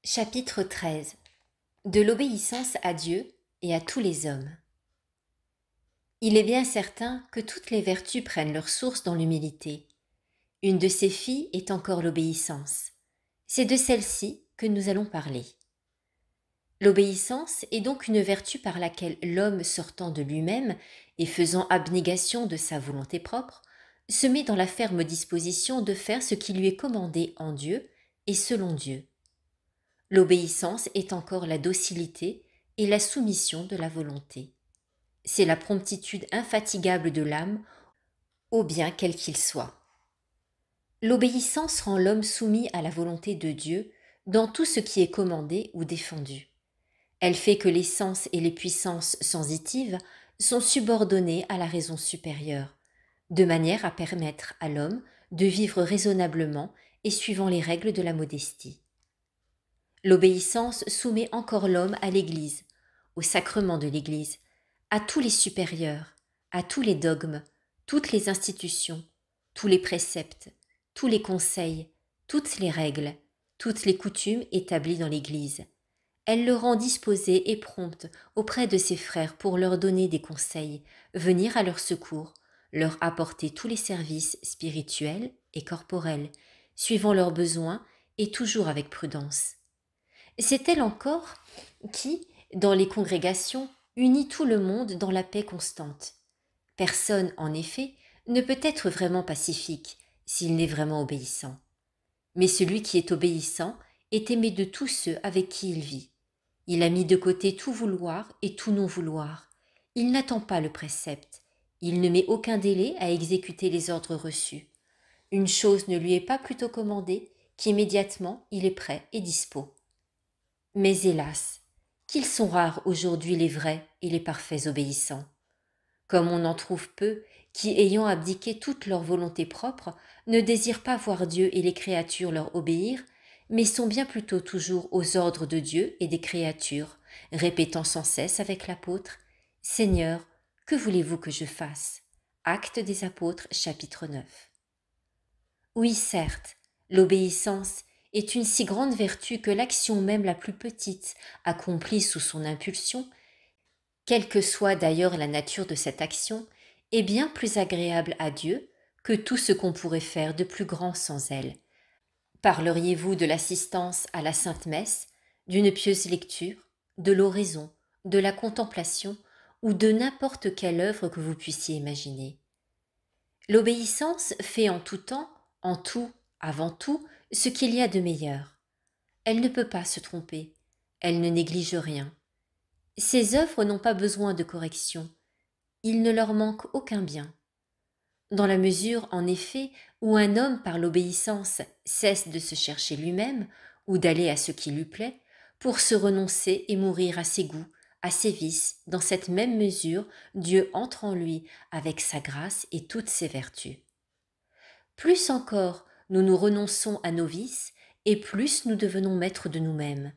Chapitre 13. De l'obéissance à Dieu et à tous les hommes. Il est bien certain que toutes les vertus prennent leur source dans l'humilité. Une de ces filles est encore l'obéissance. C'est de celle-ci que nous allons parler. L'obéissance est donc une vertu par laquelle l'homme sortant de lui-même et faisant abnégation de sa volonté propre, se met dans la ferme disposition de faire ce qui lui est commandé en Dieu et selon Dieu. L'obéissance est encore la docilité et la soumission de la volonté. C'est la promptitude infatigable de l'âme, au bien quel qu'il soit. L'obéissance rend l'homme soumis à la volonté de Dieu dans tout ce qui est commandé ou défendu. Elle fait que les sens et les puissances sensitives sont subordonnés à la raison supérieure, de manière à permettre à l'homme de vivre raisonnablement et suivant les règles de la modestie. L'obéissance soumet encore l'homme à l'Église, au sacrement de l'Église, à tous les supérieurs, à tous les dogmes, toutes les institutions, tous les préceptes, tous les conseils, toutes les règles, toutes les coutumes établies dans l'Église. Elle le rend disposé et prompt auprès de ses frères pour leur donner des conseils, venir à leur secours, leur apporter tous les services spirituels et corporels, suivant leurs besoins et toujours avec prudence. C'est elle encore qui, dans les congrégations, unit tout le monde dans la paix constante. Personne, en effet, ne peut être vraiment pacifique s'il n'est vraiment obéissant. Mais celui qui est obéissant est aimé de tous ceux avec qui il vit. Il a mis de côté tout vouloir et tout non-vouloir. Il n'attend pas le précepte. Il ne met aucun délai à exécuter les ordres reçus. Une chose ne lui est pas plutôt commandée qu'immédiatement il est prêt et dispos. Mais hélas, qu'ils sont rares aujourd'hui les vrais et les parfaits obéissants. Comme on en trouve peu qui, ayant abdiqué toute leur volonté propre, ne désirent pas voir Dieu et les créatures leur obéir, mais sont bien plutôt toujours aux ordres de Dieu et des créatures, répétant sans cesse avec l'apôtre « Seigneur, que voulez-vous que je fasse ?» Actes des Apôtres, chapitre 9. Oui, certes, l'obéissance est une si grande vertu que l'action même la plus petite, accomplie sous son impulsion, quelle que soit d'ailleurs la nature de cette action, est bien plus agréable à Dieu que tout ce qu'on pourrait faire de plus grand sans elle. Parleriez-vous de l'assistance à la Sainte Messe, d'une pieuse lecture, de l'oraison, de la contemplation ou de n'importe quelle œuvre que vous puissiez imaginer? L'obéissance fait en tout temps, en tout, avant tout, ce qu'il y a de meilleur. Elle ne peut pas se tromper, elle ne néglige rien. Ses œuvres n'ont pas besoin de correction, il ne leur manque aucun bien. Dans la mesure, en effet, où un homme par l'obéissance cesse de se chercher lui-même ou d'aller à ce qui lui plaît, pour se renoncer et mourir à ses goûts, à ses vices, dans cette même mesure, Dieu entre en lui avec sa grâce et toutes ses vertus. Plus encore nous nous renonçons à nos vices, et plus nous devenons maîtres de nous-mêmes.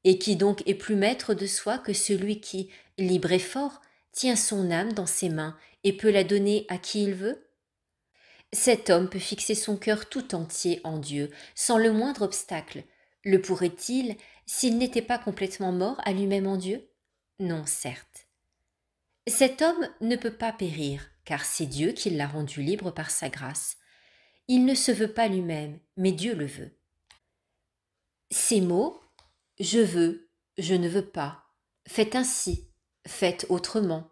Et qui donc est plus maître de soi que celui qui, libre et fort, tient son âme dans ses mains et peut la donner à qui il veut? Cet homme peut fixer son cœur tout entier en Dieu, sans le moindre obstacle. Le pourrait-il s'il n'était pas complètement mort à lui-même en Dieu? Non, certes. Cet homme ne peut pas périr, car c'est Dieu qui l'a rendu libre par sa grâce. Il ne se veut pas lui-même, mais Dieu le veut. Ces mots, je veux, je ne veux pas, faites ainsi, faites autrement,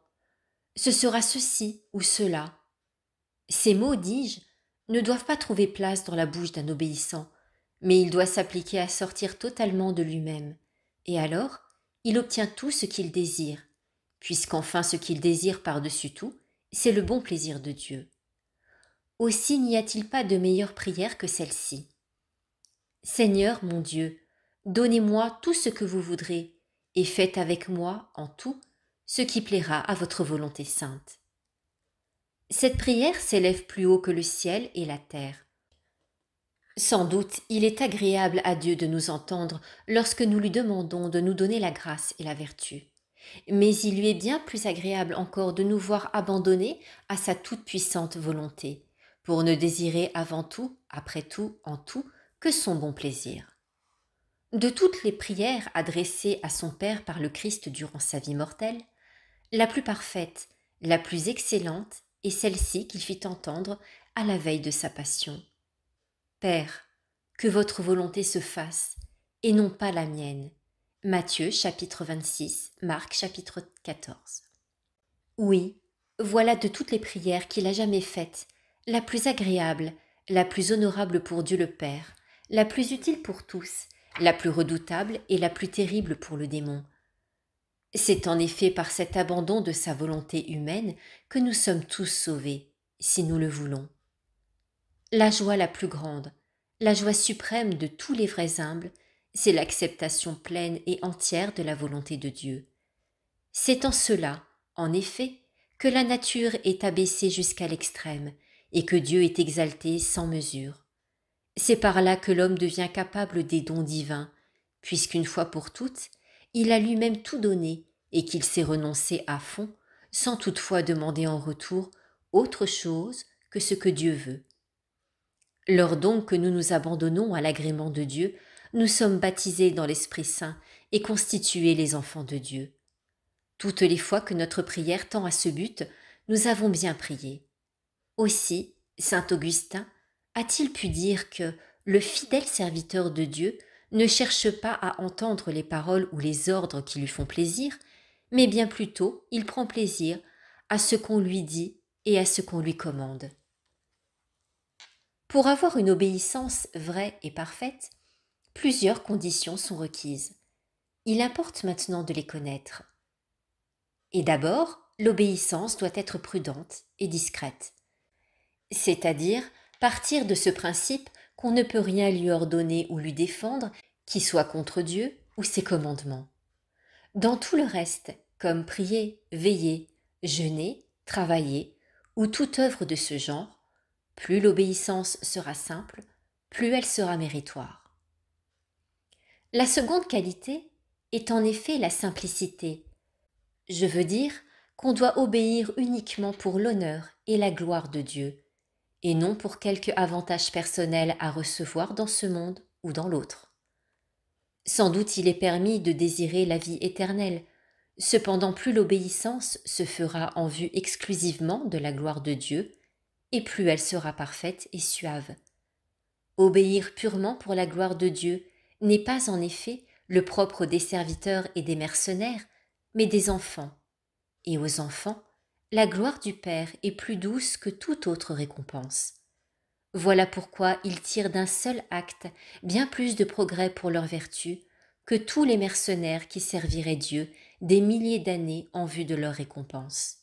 ce sera ceci ou cela. Ces mots, dis-je, ne doivent pas trouver place dans la bouche d'un obéissant, mais il doit s'appliquer à sortir totalement de lui-même, et alors il obtient tout ce qu'il désire, puisqu'enfin ce qu'il désire par-dessus tout, c'est le bon plaisir de Dieu. Aussi n'y a-t-il pas de meilleure prière que celle-ci. Seigneur mon Dieu, donnez-moi tout ce que vous voudrez, et faites avec moi, en tout, ce qui plaira à votre volonté sainte. Cette prière s'élève plus haut que le ciel et la terre. Sans doute, il est agréable à Dieu de nous entendre lorsque nous lui demandons de nous donner la grâce et la vertu. Mais il lui est bien plus agréable encore de nous voir abandonnés à sa toute-puissante volonté, pour ne désirer avant tout, après tout, en tout, que son bon plaisir. De toutes les prières adressées à son Père par le Christ durant sa vie mortelle, la plus parfaite, la plus excellente est celle-ci qu'il fit entendre à la veille de sa passion. Père, que votre volonté se fasse, et non pas la mienne. Matthieu chapitre 26, Marc chapitre 14. Oui, voilà de toutes les prières qu'il a jamais faites, la plus agréable, la plus honorable pour Dieu le Père, la plus utile pour tous, la plus redoutable et la plus terrible pour le démon. C'est en effet par cet abandon de sa volonté humaine que nous sommes tous sauvés, si nous le voulons. La joie la plus grande, la joie suprême de tous les vrais humbles, c'est l'acceptation pleine et entière de la volonté de Dieu. C'est en cela, en effet, que la nature est abaissée jusqu'à l'extrême et que Dieu est exalté sans mesure. C'est par là que l'homme devient capable des dons divins, puisqu'une fois pour toutes, il a lui-même tout donné et qu'il s'est renoncé à fond, sans toutefois demander en retour autre chose que ce que Dieu veut. Lors donc que nous nous abandonnons à l'agrément de Dieu, nous sommes baptisés dans l'Esprit Saint et constitués les enfants de Dieu. Toutes les fois que notre prière tend à ce but, nous avons bien prié. Aussi, saint Augustin a-t-il pu dire que le fidèle serviteur de Dieu ne cherche pas à entendre les paroles ou les ordres qui lui font plaisir, mais bien plutôt il prend plaisir à ce qu'on lui dit et à ce qu'on lui commande. Pour avoir une obéissance vraie et parfaite, plusieurs conditions sont requises. Il importe maintenant de les connaître. Et d'abord, l'obéissance doit être prudente et discrète. C'est-à-dire partir de ce principe qu'on ne peut rien lui ordonner ou lui défendre qui soit contre Dieu ou ses commandements. Dans tout le reste, comme prier, veiller, jeûner, travailler ou toute œuvre de ce genre, plus l'obéissance sera simple, plus elle sera méritoire. La seconde qualité est en effet la simplicité. Je veux dire qu'on doit obéir uniquement pour l'honneur et la gloire de Dieu, et non pour quelque avantage personnel à recevoir dans ce monde ou dans l'autre. Sans doute il est permis de désirer la vie éternelle, cependant plus l'obéissance se fera en vue exclusivement de la gloire de Dieu, et plus elle sera parfaite et suave. Obéir purement pour la gloire de Dieu n'est pas en effet le propre des serviteurs et des mercenaires, mais des enfants. Et aux enfants, la gloire du Père est plus douce que toute autre récompense. Voilà pourquoi ils tirent d'un seul acte bien plus de progrès pour leur vertu que tous les mercenaires qui serviraient Dieu des milliers d'années en vue de leur récompense.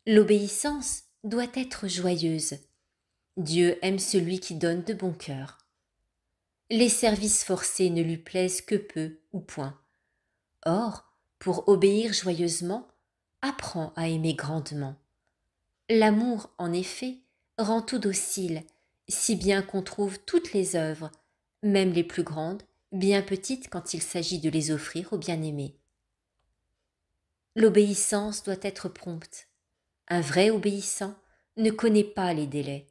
L'obéissance doit être joyeuse. Dieu aime celui qui donne de bon cœur. Les services forcés ne lui plaisent que peu ou point. Or, pour obéir joyeusement, apprends à aimer grandement. L'amour, en effet, rend tout docile, si bien qu'on trouve toutes les œuvres, même les plus grandes, bien petites quand il s'agit de les offrir au bien-aimé. L'obéissance doit être prompte. Un vrai obéissant ne connaît pas les délais,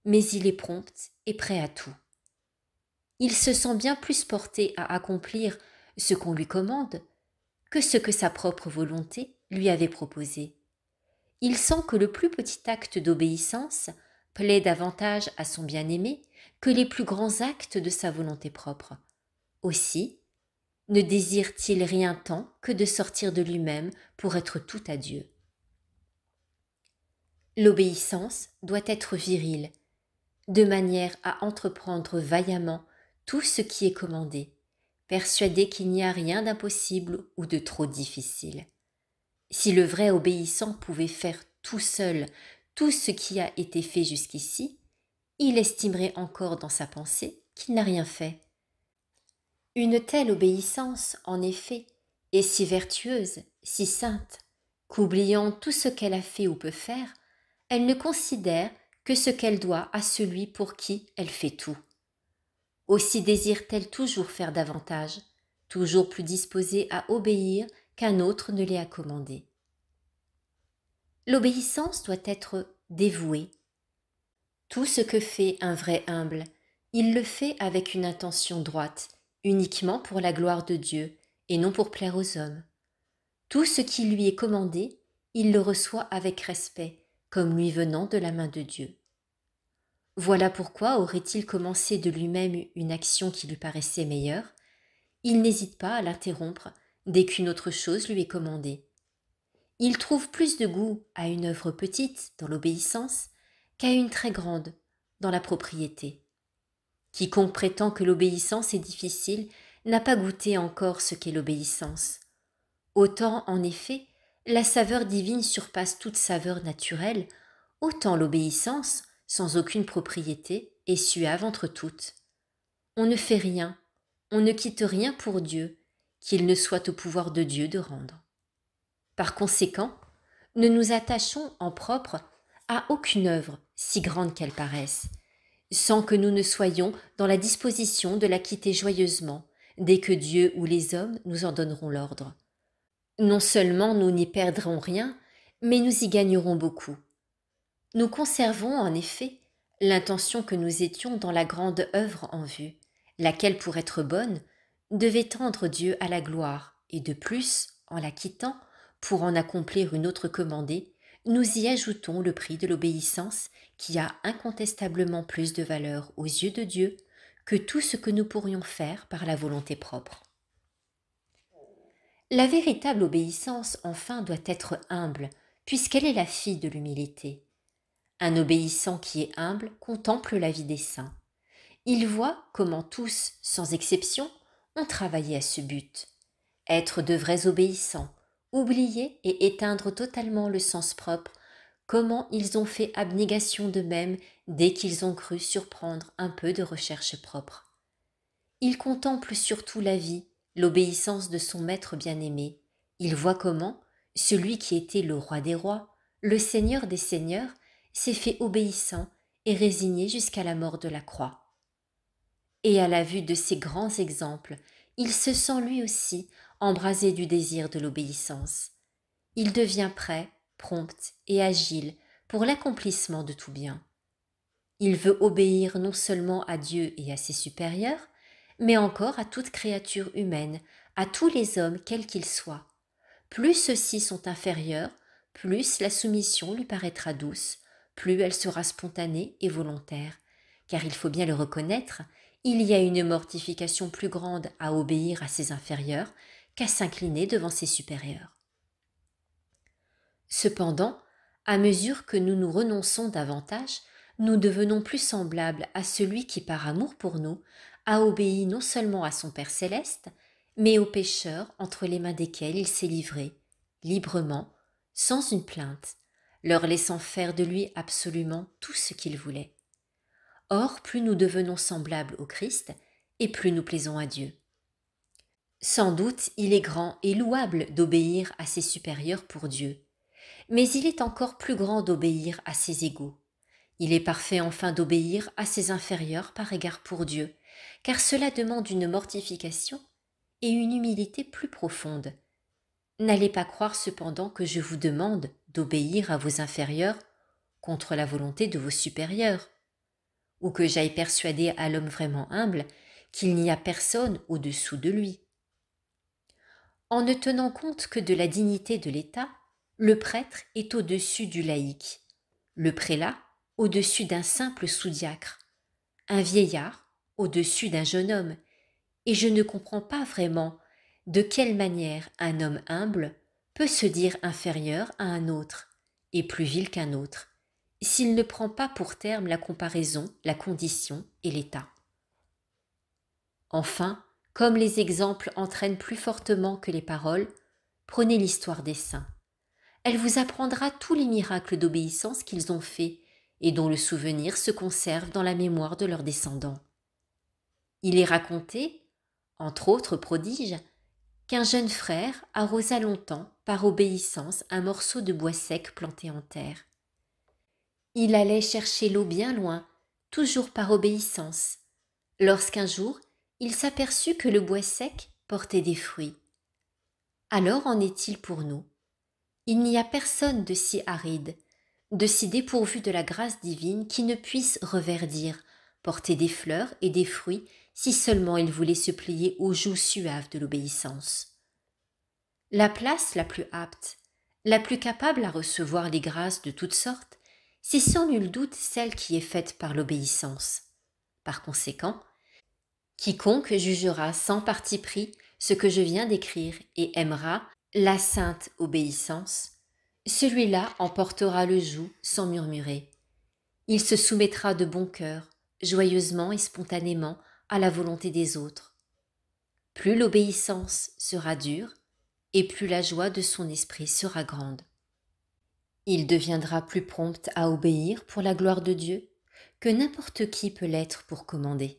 mais il est prompt et prêt à tout. Il se sent bien plus porté à accomplir ce qu'on lui commande que ce que sa propre volonté lui avait proposé. Il sent que le plus petit acte d'obéissance plaît davantage à son bien-aimé que les plus grands actes de sa volonté propre. Aussi, ne désire-t-il rien tant que de sortir de lui-même pour être tout à Dieu. L'obéissance doit être virile, de manière à entreprendre vaillamment tout ce qui est commandé, persuadé qu'il n'y a rien d'impossible ou de trop difficile. Si le vrai obéissant pouvait faire tout seul tout ce qui a été fait jusqu'ici, il estimerait encore dans sa pensée qu'il n'a rien fait. Une telle obéissance, en effet, est si vertueuse, si sainte, qu'oubliant tout ce qu'elle a fait ou peut faire, elle ne considère que ce qu'elle doit à celui pour qui elle fait tout. Aussi désire-t-elle toujours faire davantage, toujours plus disposée à obéir qu'un autre ne l'ait à commander. L'obéissance doit être dévouée. Tout ce que fait un vrai humble, il le fait avec une intention droite uniquement pour la gloire de Dieu et non pour plaire aux hommes. Tout ce qui lui est commandé, il le reçoit avec respect, comme lui venant de la main de Dieu. Voilà pourquoi aurait-il commencé de lui-même une action qui lui paraissait meilleure, il n'hésite pas à l'interrompre dès qu'une autre chose lui est commandée. Il trouve plus de goût à une œuvre petite dans l'obéissance qu'à une très grande dans la propriété. Quiconque prétend que l'obéissance est difficile n'a pas goûté encore ce qu'est l'obéissance. Autant, en effet, la saveur divine surpasse toute saveur naturelle, autant l'obéissance, sans aucune propriété, est suave entre toutes. On ne fait rien, on ne quitte rien pour Dieu, qu'il ne soit au pouvoir de Dieu de rendre. Par conséquent, ne nous attachons en propre à aucune œuvre, si grande qu'elle paraisse, sans que nous ne soyons dans la disposition de la quitter joyeusement, dès que Dieu ou les hommes nous en donneront l'ordre. Non seulement nous n'y perdrons rien, mais nous y gagnerons beaucoup. Nous conservons en effet l'intention que nous étions dans la grande œuvre en vue, laquelle, pour être bonne, devait tendre Dieu à la gloire, et de plus, en la quittant, pour en accomplir une autre commandée, nous y ajoutons le prix de l'obéissance qui a incontestablement plus de valeur aux yeux de Dieu que tout ce que nous pourrions faire par la volonté propre. La véritable obéissance, enfin, doit être humble, puisqu'elle est la fille de l'humilité. Un obéissant qui est humble contemple la vie des saints. Il voit comment tous, sans exception, ont travaillé à ce but. Être de vrais obéissants, oublier et éteindre totalement le sens propre, comment ils ont fait abnégation d'eux-mêmes dès qu'ils ont cru surprendre un peu de recherche propre. Il contemple surtout la vie, l'obéissance de son maître bien-aimé. Il voit comment celui qui était le roi des rois, le seigneur des seigneurs, s'est fait obéissant et résigné jusqu'à la mort de la croix. Et à la vue de ces grands exemples, il se sent lui aussi embrasé du désir de l'obéissance. Il devient prêt, prompt et agile pour l'accomplissement de tout bien. Il veut obéir non seulement à Dieu et à ses supérieurs, mais encore à toute créature humaine, à tous les hommes quels qu'ils soient. Plus ceux-ci sont inférieurs, plus la soumission lui paraîtra douce, plus elle sera spontanée et volontaire. Car il faut bien le reconnaître, il y a une mortification plus grande à obéir à ses inférieurs qu'à s'incliner devant ses supérieurs. Cependant, à mesure que nous nous renonçons davantage, nous devenons plus semblables à celui qui, par amour pour nous, a obéi non seulement à son Père céleste, mais aux pécheurs entre les mains desquels il s'est livré, librement, sans une plainte, leur laissant faire de lui absolument tout ce qu'il voulait. Or, plus nous devenons semblables au Christ, et plus nous plaisons à Dieu. Sans doute, il est grand et louable d'obéir à ses supérieurs pour Dieu, mais il est encore plus grand d'obéir à ses égaux. Il est parfait enfin d'obéir à ses inférieurs par égard pour Dieu, car cela demande une mortification et une humilité plus profonde. N'allez pas croire cependant que je vous demande d'obéir à vos inférieurs contre la volonté de vos supérieurs, ou que j'aille persuader à l'homme vraiment humble qu'il n'y a personne au-dessous de lui. En ne tenant compte que de la dignité de l'État, le prêtre est au-dessus du laïc, le prélat au-dessus d'un simple sous-diacre, un vieillard au-dessus d'un jeune homme, et je ne comprends pas vraiment de quelle manière un homme humble peut se dire inférieur à un autre et plus vil qu'un autre, s'il ne prend pas pour terme la comparaison, la condition et l'état. Enfin, comme les exemples entraînent plus fortement que les paroles, prenez l'histoire des saints. Elle vous apprendra tous les miracles d'obéissance qu'ils ont faits et dont le souvenir se conserve dans la mémoire de leurs descendants. Il est raconté, entre autres prodiges, qu'un jeune frère arrosa longtemps, par obéissance, un morceau de bois sec planté en terre. Il allait chercher l'eau bien loin, toujours par obéissance, lorsqu'un jour, il s'aperçut que le bois sec portait des fruits. Alors en est-il pour nous? Il n'y a personne de si aride, de si dépourvu de la grâce divine qui ne puisse reverdir, porter des fleurs et des fruits si seulement il voulait se plier au joug suave de l'obéissance. La place la plus apte, la plus capable à recevoir les grâces de toutes sortes, c'est sans nul doute celle qui est faite par l'obéissance. Par conséquent, quiconque jugera sans parti pris ce que je viens d'écrire et aimera la sainte obéissance, celui-là emportera le joug sans murmurer. Il se soumettra de bon cœur, joyeusement et spontanément, à la volonté des autres. Plus l'obéissance sera dure, et plus la joie de son esprit sera grande. Il deviendra plus prompt à obéir pour la gloire de Dieu que n'importe qui peut l'être pour commander.